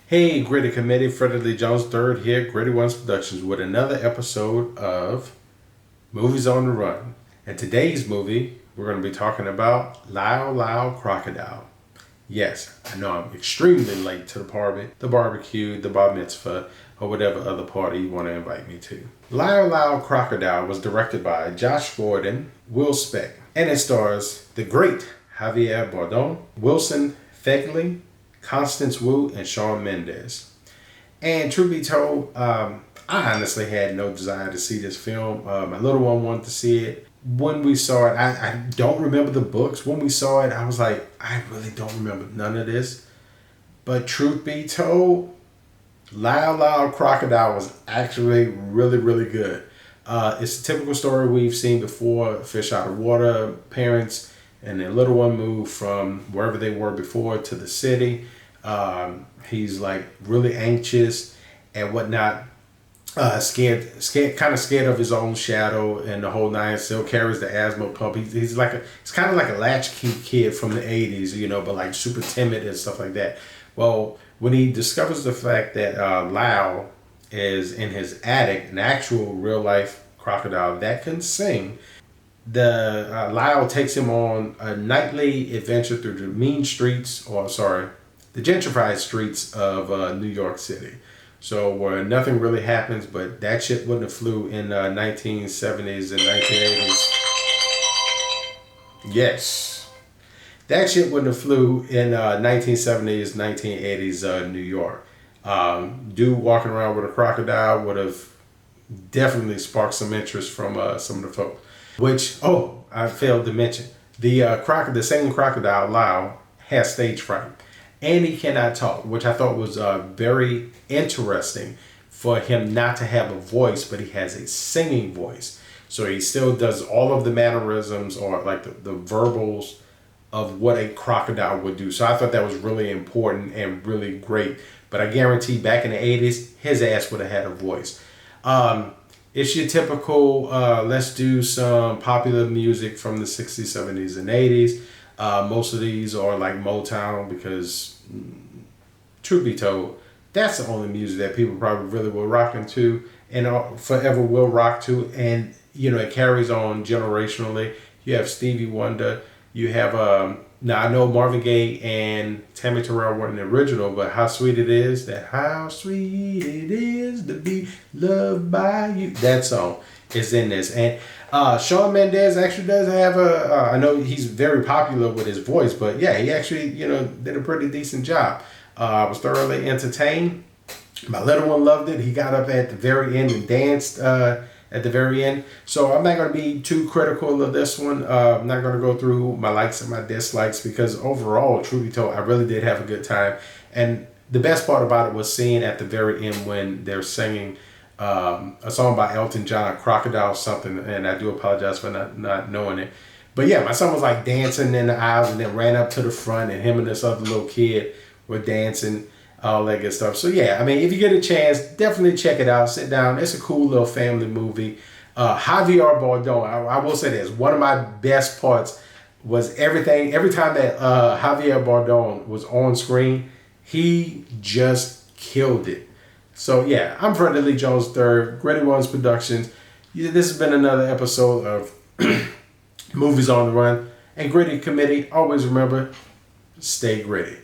Hey, Gritty Committee, Freddie Lee Jones III here, Gritty Ones Productions, with another episode of Movies on the Run. And today's movie, we're going to be talking about Lyle Crocodile. Yes, I know I'm extremely late to the party, the barbecue, the bar mitzvah, or whatever other party you want to invite me to. Lyle Crocodile was directed by Josh Gordon, Will Speck, and it stars the great Javier Bardem, Wilson Fegley, Constance Wu, and Shawn Mendes. And truth be told, I honestly had no desire to see this film. My little one wanted to see it. When we saw it, I don't remember the books. When we saw it, I was like, I really don't remember none of this. But truth be told, Lyle Crocodile was actually really good. It's a typical story we've seen before. Fish out of water, parents and their little one moved from wherever they were before to the city. He's like really anxious and whatnot. Scared, kind of scared of his own shadow and the whole nine. Still carries the asthma pump. He's kind of like a latchkey kid from the 80s, but like super timid and stuff like that. Well, when he discovers the fact that Lyle is in his attic, an actual real life crocodile that can sing, the Lyle takes him on a nightly adventure through the the gentrified streets of New York City. So where nothing really happens, but that shit wouldn't have flew in 1970s and 1980s. Yes, that shit wouldn't have flew in 1970s, 1980s New York. Dude walking around with a crocodile would have definitely sparked some interest from some of the folks. Which, I failed to mention, the singing crocodile Lyle has stage fright, and he cannot talk, which I thought was very interesting for him not to have a voice, but he has a singing voice. So he still does all of the mannerisms or like the verbals of what a crocodile would do. So I thought that was really important and really great. But I guarantee back in the 80s, his ass would have had a voice. It's your typical, let's do some popular music from the 60s, 70s, and 80s. Most of these are like Motown because, truth be told, that's the only music that people probably really will rock into and forever will rock to. And, it carries on generationally. You have Stevie Wonder. You have, now I know Marvin Gaye and Tammy Terrell weren't the original, but How Sweet It Is to be loved by you. That song is in this. And Shawn Mendes actually does have I know he's very popular with his voice, but yeah, he actually, did a pretty decent job. I was thoroughly entertained. My little one loved it. He got up at the very end and danced at the very end. So I'm not going to be too critical of this one. I'm not going to go through my likes and my dislikes because overall, truth be told, I really did have a good time. And the best part about it was seeing at the very end when they're singing a song by Elton John, Crocodile something, and I do apologize for not knowing it. But yeah, my son was like dancing in the aisles and then ran up to the front, and him and this other little kid were dancing, all that good stuff. So yeah, I mean, if you get a chance, definitely check it out. Sit down. It's a cool little family movie. Javier Bardem, I will say this, one of my best parts was every time that Javier Bardem was on screen, he just killed it. So yeah, I'm Freddie Lee Jones III, Gritty Ones Productions. This has been another episode of Movies on the Run. And Gritty Committee, always remember, stay gritty.